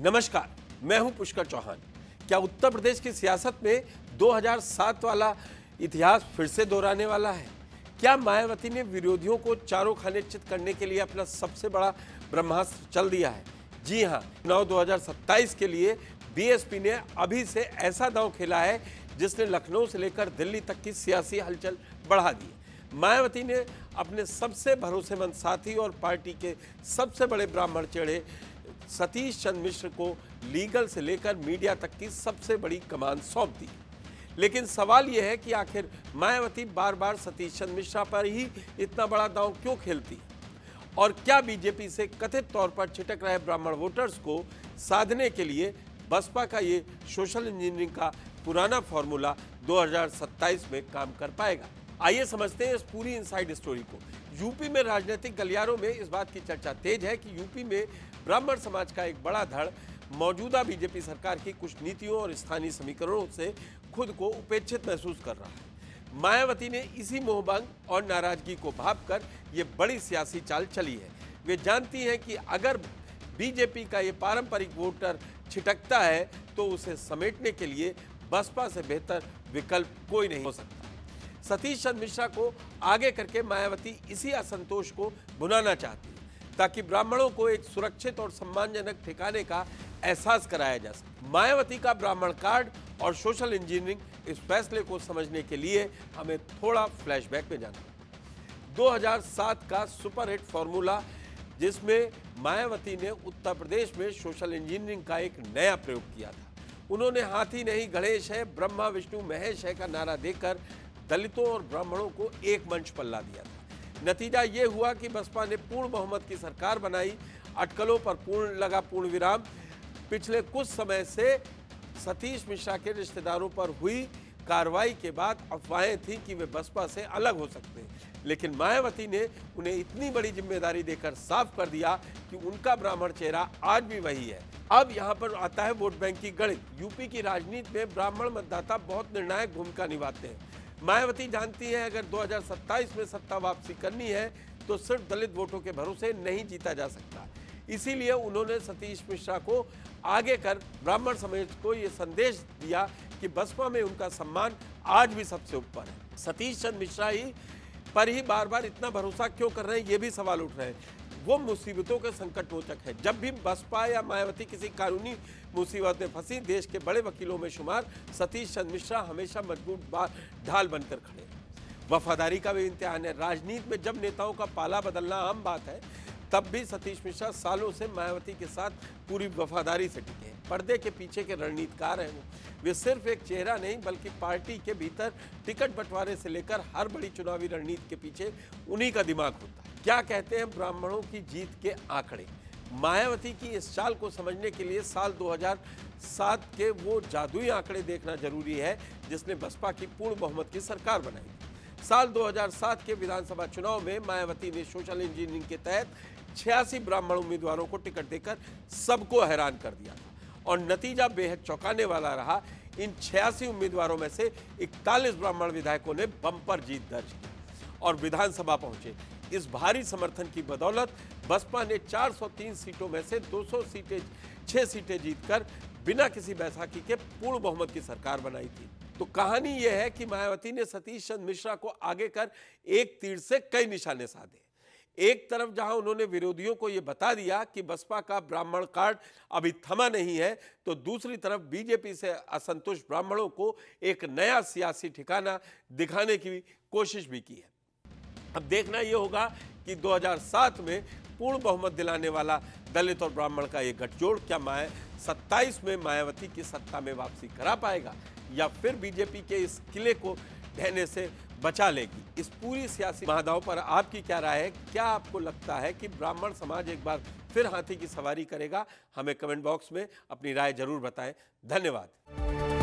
नमस्कार, मैं हूं पुष्कर चौहान। क्या उत्तर प्रदेश की सियासत में 2007 वाला इतिहास फिर से दोहराने वाला है? क्या मायावती ने विरोधियों को चारों खाने चित करने के लिए अपना सबसे बड़ा ब्रह्मास्त्र चल दिया है? जी हां, चुनाव 2027 के लिए बीएसपी ने अभी से ऐसा दांव खेला है जिसने लखनऊ से लेकर दिल्ली तक की सियासी हलचल बढ़ा दी है। मायावती ने अपने सबसे भरोसेमंद साथी और पार्टी के सबसे बड़े ब्राह्मण चेहरे सतीश चंद्र मिश्र को लीगल से लेकर मीडिया तक की सबसे बड़ी कमान सौंप दी। लेकिन सवाल यह है कि आखिर मायावती बार बार सतीश चंद्र मिश्रा पर ही इतना बड़ा दांव क्यों खेलती है? और क्या बीजेपी से कथित तौर पर छिटक रहे ब्राह्मण वोटर्स को साधने के लिए बसपा का ये सोशल इंजीनियरिंग का पुराना फॉर्मूला 2027 में काम कर पाएगा? आइए समझते हैं इस पूरी इनसाइड स्टोरी को। यूपी में राजनीतिक गलियारों में इस बात की चर्चा तेज है कि यूपी में ब्राह्मण समाज का एक बड़ा धड़ मौजूदा बीजेपी सरकार की कुछ नीतियों और स्थानीय समीकरणों से खुद को उपेक्षित महसूस कर रहा है। मायावती ने इसी मोहभंग और नाराजगी को भांपकर ये बड़ी सियासी चाल चली है। वे जानती हैं कि अगर बीजेपी का ये पारंपरिक वोटर छिटकता है तो उसे समेटने के लिए बसपा से बेहतर विकल्प कोई नहीं हो सकता। सतीश चंद्र मिश्रा को आगे करके मायावती इसी असंतोष को भुनाना चाहती है ताकि ब्राह्मणों को एक सुरक्षित और सम्मानजनक ठिकाने का एहसास कराया जा सके। मायावती का ब्राह्मण कार्ड और सोशल इंजीनियरिंग, इस फैसले को समझने के लिए हमें थोड़ा फ्लैशबैक में जाना। 2007 का सुपरहिट फॉर्मूला जिसमें मायावती ने उत्तर प्रदेश में सोशल इंजीनियरिंग का एक नया प्रयोग किया था। उन्होंने हाथी नहीं गणेश है, ब्रह्मा विष्णु महेश है का नारा देकर दलितों और ब्राह्मणों को एक मंच पर ला दिया था। नतीजा ये हुआ कि बसपा ने पूर्ण बहुमत की सरकार बनाई। अटकलों पर पूर्ण विराम। पिछले कुछ समय से सतीश मिश्रा के रिश्तेदारों पर हुई कार्रवाई के बाद अफवाहें थी कि वे बसपा से अलग हो सकते हैं, लेकिन मायावती ने उन्हें इतनी बड़ी जिम्मेदारी देकर साफ कर दिया कि उनका ब्राह्मण चेहरा आज भी वही है। अब यहाँ पर आता है वोट बैंक की गणित। यूपी की राजनीति में ब्राह्मण मतदाता बहुत निर्णायक भूमिका निभाते हैं। मायावती जानती है अगर 2027 में सत्ता वापसी करनी है तो सिर्फ दलित वोटों के भरोसे नहीं जीता जा सकता। इसीलिए उन्होंने सतीश मिश्रा को आगे कर ब्राह्मण समाज को ये संदेश दिया कि बसपा में उनका सम्मान आज भी सबसे ऊपर है। सतीश चंद्र मिश्रा पर ही बार बार इतना भरोसा क्यों कर रहे हैं, ये भी सवाल उठ रहे हैं। वो मुसीबतों के संकटमोचक है। जब भी बसपा या मायावती किसी कानूनी मुसीबत में फंसी, देश के बड़े वकीलों में शुमार सतीश चंद्र मिश्रा हमेशा मजबूत ढाल बनकर खड़े। वफादारी का भी इम्तिहान है। राजनीति में जब नेताओं का पाला बदलना आम बात है, तब भी सतीश मिश्रा सालों से मायावती के साथ पूरी वफादारी से टिके हैं। पर्दे के पीछे के रणनीतिकार हैं वे सिर्फ एक चेहरा नहीं बल्कि पार्टी के भीतर टिकट बंटवारे से लेकर हर बड़ी चुनावी रणनीति के पीछे उन्हीं का दिमाग होता है। क्या कहते हैं ब्राह्मणों की जीत के आंकड़े? मायावती की इस चाल को समझने के लिए साल 2007 के वो जादुई आंकड़े देखना जरूरी है जिसने बसपा की पूर्ण बहुमत की सरकार बनाई। साल 2007 के विधानसभा चुनाव में मायावती ने सोशल इंजीनियरिंग के तहत 86 ब्राह्मण उम्मीदवारों को टिकट देकर सबको हैरान कर दिया था और नतीजा बेहद चौंकाने वाला रहा। इन 86 उम्मीदवारों में से 41 ब्राह्मण विधायकों ने बम्पर जीत दर्ज की और विधानसभा पहुंचे। इस भारी समर्थन की बदौलत बसपा ने 403 सीटों में से 6 सीटें जीतकर बिना किसी बैसाखी के पूर्ण बहुमत की सरकार बनाई थी। तो कहानी यह है कि मायावती ने सतीश चंद्र मिश्रा को आगे कर एक तीर से कई निशाने साधे। एक तरफ जहां उन्होंने विरोधियों को यह बता दिया कि बसपा का ब्राह्मण कार्ड अभी थमा नहीं है, तो दूसरी तरफ बीजेपी से असंतुष्ट ब्राह्मणों को एक नया सियासी ठिकाना दिखाने की कोशिश भी की है। अब देखना यह होगा कि 2007 में पूर्ण बहुमत दिलाने वाला दलित और ब्राह्मण का ये गठजोड़ क्या 27 में मायावती की सत्ता में वापसी करा पाएगा या फिर बीजेपी के इस किले को ढहने से बचा लेगी। इस पूरी सियासी महादाव पर आपकी क्या राय है? क्या आपको लगता है कि ब्राह्मण समाज एक बार फिर हाथी की सवारी करेगा? हमें कमेंट बॉक्स में अपनी राय जरूर बताएं। धन्यवाद।